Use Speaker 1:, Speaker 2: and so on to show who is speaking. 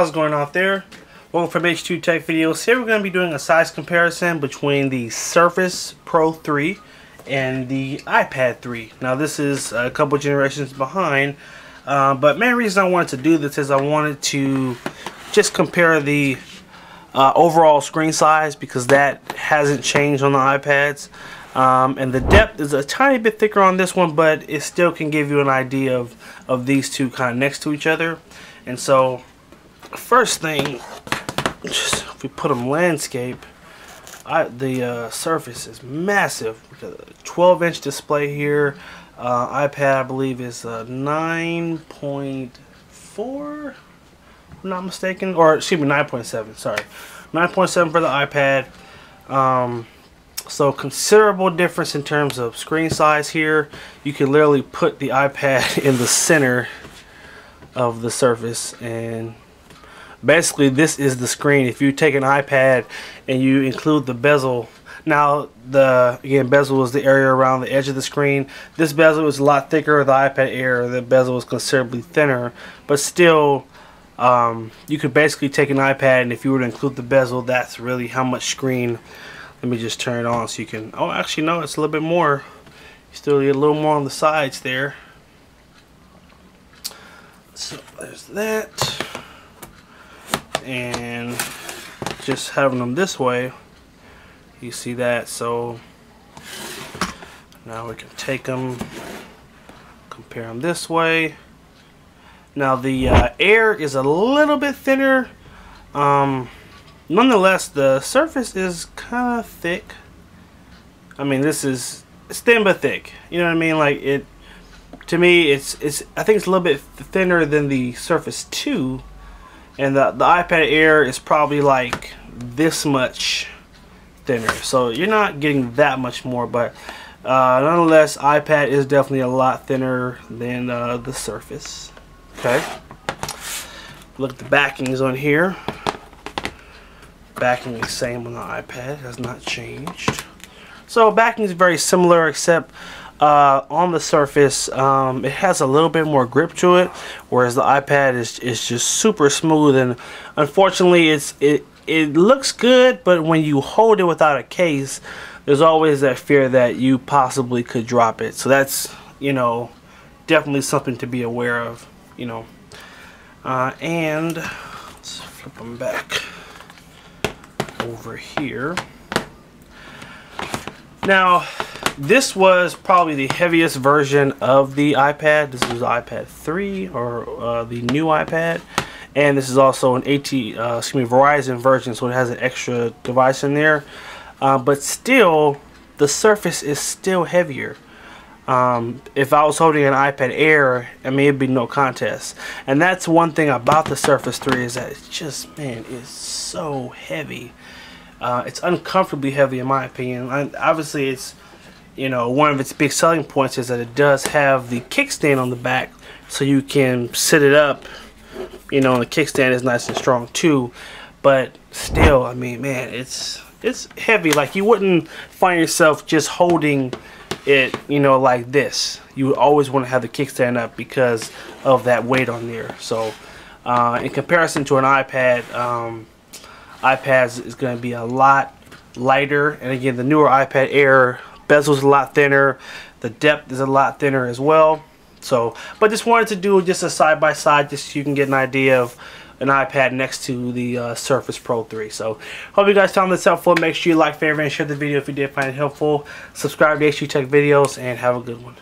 Speaker 1: How's it going out there? Welcome from H2TechVideos. Here we're going to be doing a size comparison between the Surface Pro 3 and the iPad 3. Now this is a couple generations behind, but main reason I wanted to do this is I wanted to just compare the overall screen size, because that hasn't changed on the iPads. And the depth is a tiny bit thicker on this one, but it still can give you an idea of these two kind of next to each other. And so first thing, just if we put them landscape, the Surface is massive. 12-inch display here. iPad, I believe, is 9.4, if I'm not mistaken, or excuse me, 9.7. Sorry, 9.7 for the iPad. So considerable difference in terms of screen size here. You can literally put the iPad in the center of the Surface, and basically this is the screen. If you take an iPad and you include the bezel, now again, bezel is the area around the edge of the screen. This bezel is a lot thicker. The iPad Air, the bezel is considerably thinner, but still you could basically take an iPad, and if you were to include the bezel, that's really how much screen. Let me just turn it on so you can, oh actually no, it's a little bit more. You still get a little more on the sides there. So there's that. And just having them this way, you see that. So now we can take them, compare them this way. Now the Air is a little bit thinner. Nonetheless, the Surface is kind of thick. I mean, it's thin but thick. You know what I mean? Like, it, to me, I think it's a little bit thinner than the Surface 2, and the iPad Air is probably like this much thinner. So you're not getting that much more, but nonetheless, iPad is definitely a lot thinner than the Surface. Okay. Look at the backings on here. Backing is the same on the iPad, has not changed. So backing is very similar, except on the Surface it has a little bit more grip to it, whereas the iPad is just super smooth. And unfortunately it looks good, but when you hold it without a case, there's always that fear that you possibly could drop it. So that's, you know, definitely something to be aware of, you know. And let's flip them back over here. Now this was probably the heaviest version of the iPad. This is the iPad 3, or the new iPad, and this is also an Verizon version, so it has an extra device in there, but still the Surface is still heavier. If I was holding an iPad Air, I mean, it'd be no contest. And that's one thing about the Surface 3, is that it's just, man, it's so heavy. It's uncomfortably heavy in my opinion. Obviously, it's, you know, one of its big selling points is that it does have the kickstand on the back, so you can sit it up, you know, and the kickstand is nice and strong too. But still, I mean, man, it's heavy. Like, you wouldn't find yourself just holding it, you know, like this. You would always want to have the kickstand up because of that weight on there. So in comparison to an iPad, iPads is going to be a lot lighter. And again, the newer iPad Air bezel is a lot thinner, the depth is a lot thinner as well. So, but just wanted to do just a side-by-side, just so you can get an idea of an iPad next to the Surface Pro 3. So hope you guys found this helpful. Make sure you like, favorite, and share the video if you did find it helpful. Subscribe to H2TechVideos, and have a good one.